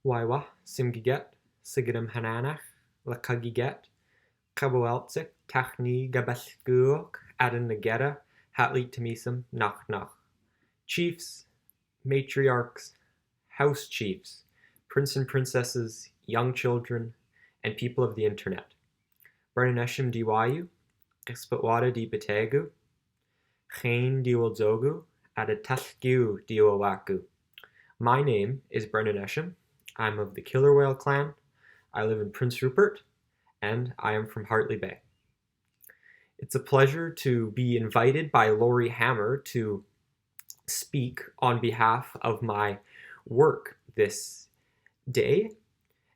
Waiwa, simgiget, sigidum hananach, lakagiget, kaboeltsik, tachni gabasguok, adan nageta, hatli tamisum, nach. Chiefs, matriarchs, house chiefs, prince and princesses, young children, and people of the internet. Berneshim diwayu, expatwada di bategu, chain diwalzogu, adatasgu diwawaku. My name is Brendan Eshom. I'm of the Killer Whale clan. I live in Prince Rupert, and I am from Hartley Bay. It's a pleasure to be invited by Laurie Hammer to speak on behalf of my work this day,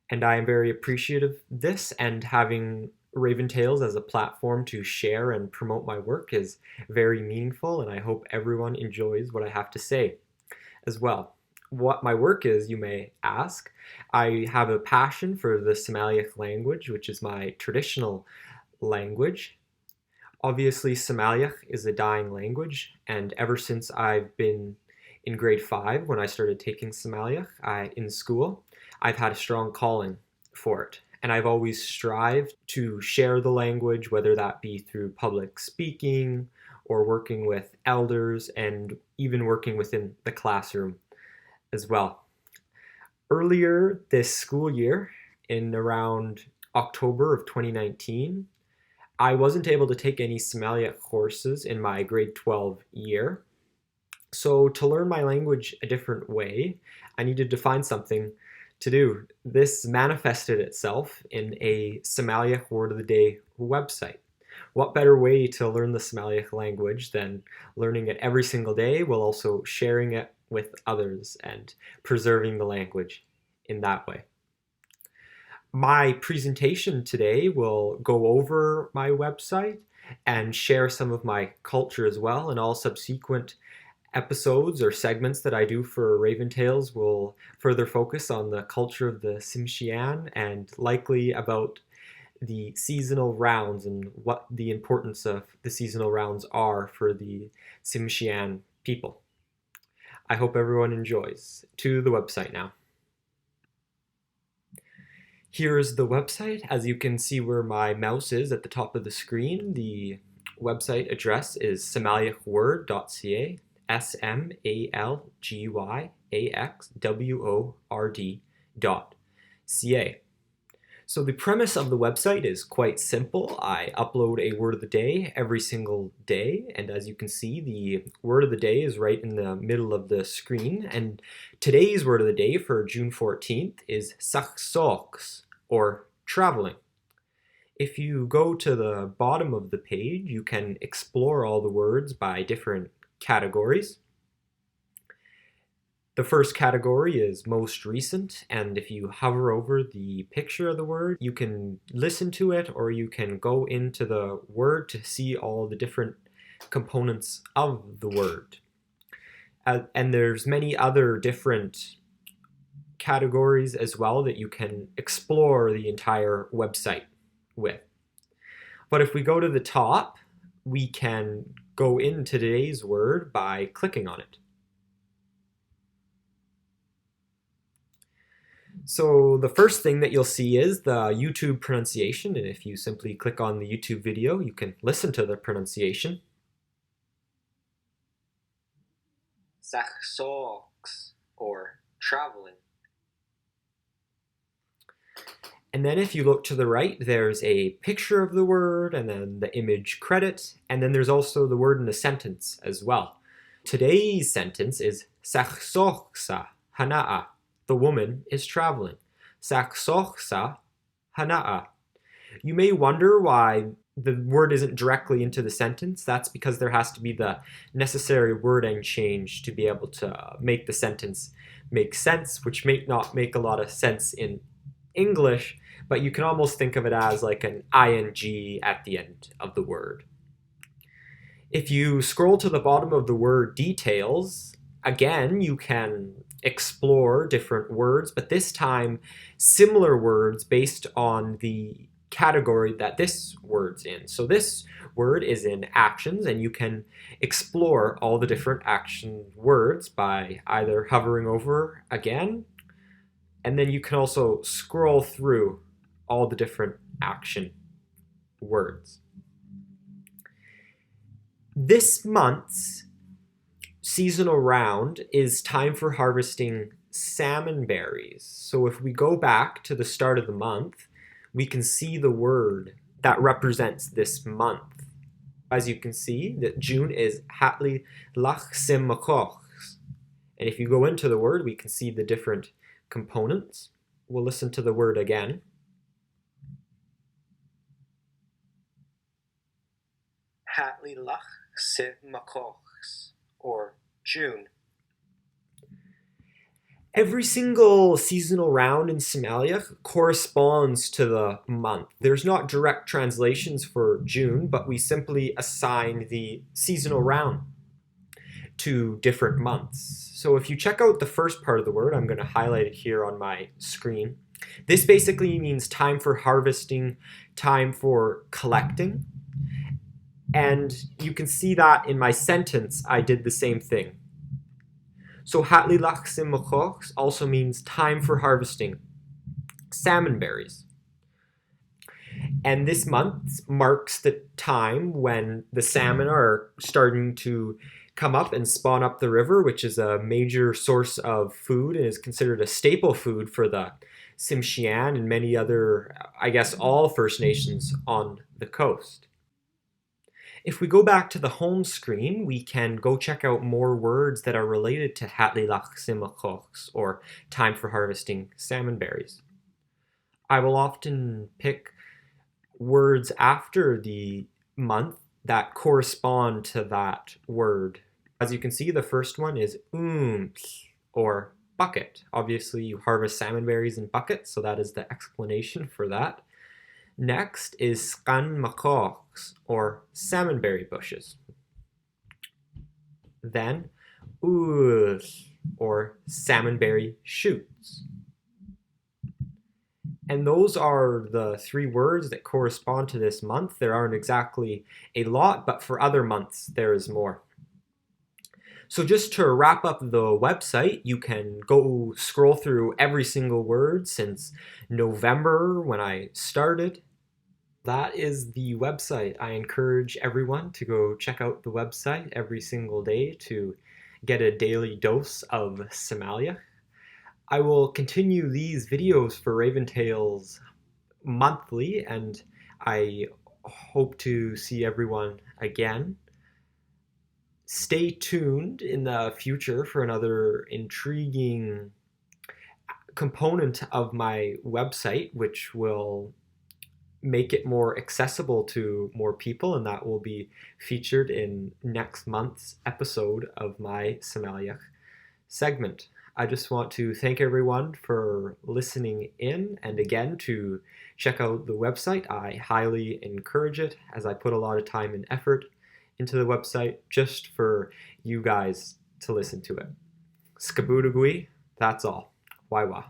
and I am very appreciative of this, and having Raven Tales as a platform to share and promote my work is very meaningful, and I hope everyone enjoys what I have to say as well. What my work is, you may ask. I have a passion for the Smalgyax language, which is my traditional language. Obviously, Smalgyax is a dying language, and ever since I've been in grade 5, when I started taking Smalgyax in school, I've had a strong calling for it. And I've always strived to share the language, whether that be through public speaking or working with elders and even working within the classroom as well. Earlier this school year, in around October of 2019, I wasn't able to take any Smalgyax courses in my grade 12 year. So to learn my language a different way, I needed to find something to do. This manifested itself in a Smalgyax Word of the Day website. What better way to learn the Smalgyax language than learning it every single day while also sharing it with others and preserving the language in that way. My presentation today will go over my website and share some of my culture as well, and all subsequent episodes or segments that I do for Raven Tales will further focus on the culture of the Tsimshian and likely about the seasonal rounds and what the importance of the seasonal rounds are for the Tsimshian people. I hope everyone enjoys. To the website now. Here's the website. As you can see where my mouse is at the top of the screen, the website address is smalgyaxword.ca, smalgyaxword.ca. So the premise of the website is quite simple. I upload a word of the day every single day, and as you can see, the word of the day is right in the middle of the screen, and today's word of the day for June 14th is saksoks, or traveling. If you go to the bottom of the page, you can explore all the words by different categories. The first category is most recent, and if you hover over the picture of the word, you can listen to it or you can go into the word to see all the different components of the word. And there's many other different categories as well that you can explore the entire website with. But if we go to the top, we can go into today's word by clicking on it. So the first thing that you'll see is the YouTube pronunciation, and if you simply click on the YouTube video, you can listen to the pronunciation. Saksoks, or traveling. And then if you look to the right, there's a picture of the word, and then the image credit, and then there's also the word in the sentence as well. Today's sentence is Saksoksa hana'a. The woman is traveling. Saksoksa hana'a. You may wonder why the word isn't directly into the sentence. That's because there has to be the necessary wording change to be able to make the sentence make sense, which may not make a lot of sense in English, but you can almost think of it as like an ing at the end of the word. If you scroll to the bottom of the word details, again, you can explore different words, but this time similar words based on the category that this word's in. So this word is in actions, and you can explore all the different action words by either hovering over again And then you can also scroll through all the different action words. This month's seasonal round is time for harvesting salmon berries. So if we go back to the start of the month, we can see the word that represents this month. As you can see, that June is Hatli Lach. And if you go into the word, we can see the different components. We'll listen to the word again. Hatli Lach, or June. Every single seasonal round in Smalgyax corresponds to the month. There's not direct translations for June, but we simply assign the seasonal round to different months. So if you check out the first part of the word, I'm going to highlight it here on my screen. This basically means time for harvesting, time for collecting. And you can see that in my sentence, I did the same thing. So Hatli Lach also means time for harvesting salmon berries. And this month marks the time when the salmon are starting to come up and spawn up the river, which is a major source of food and is considered a staple food for the Tsimshian and many other, I guess, all First Nations on the coast. If we go back to the home screen, we can go check out more words that are related to Hatli Lach, or time for harvesting salmon berries. I will often pick words after the month that correspond to that word. As you can see, the first one is or bucket. Obviously, you harvest salmon berries in buckets, so that is the explanation for that. Next is skan, or salmonberry bushes. Then or salmonberry shoots. And those are the three words that correspond to this month. There aren't exactly a lot, but for other months there is more. So just to wrap up the website, you can go scroll through every single word since November when I started. That is the website. I encourage everyone to go check out the website every single day to get a daily dose of Smalgyax. I will continue these videos for Raven Tales monthly, and I hope to see everyone again. Stay tuned in the future for another intriguing component of my website, which will make it more accessible to more people, and that will be featured in next month's episode of my Smalgyax segment. I just want to thank everyone for listening in, and again to check out the website. I highly encourage it, as I put a lot of time and effort into the website just for you guys to listen to it. Skaboodagui, that's all. Waiwa.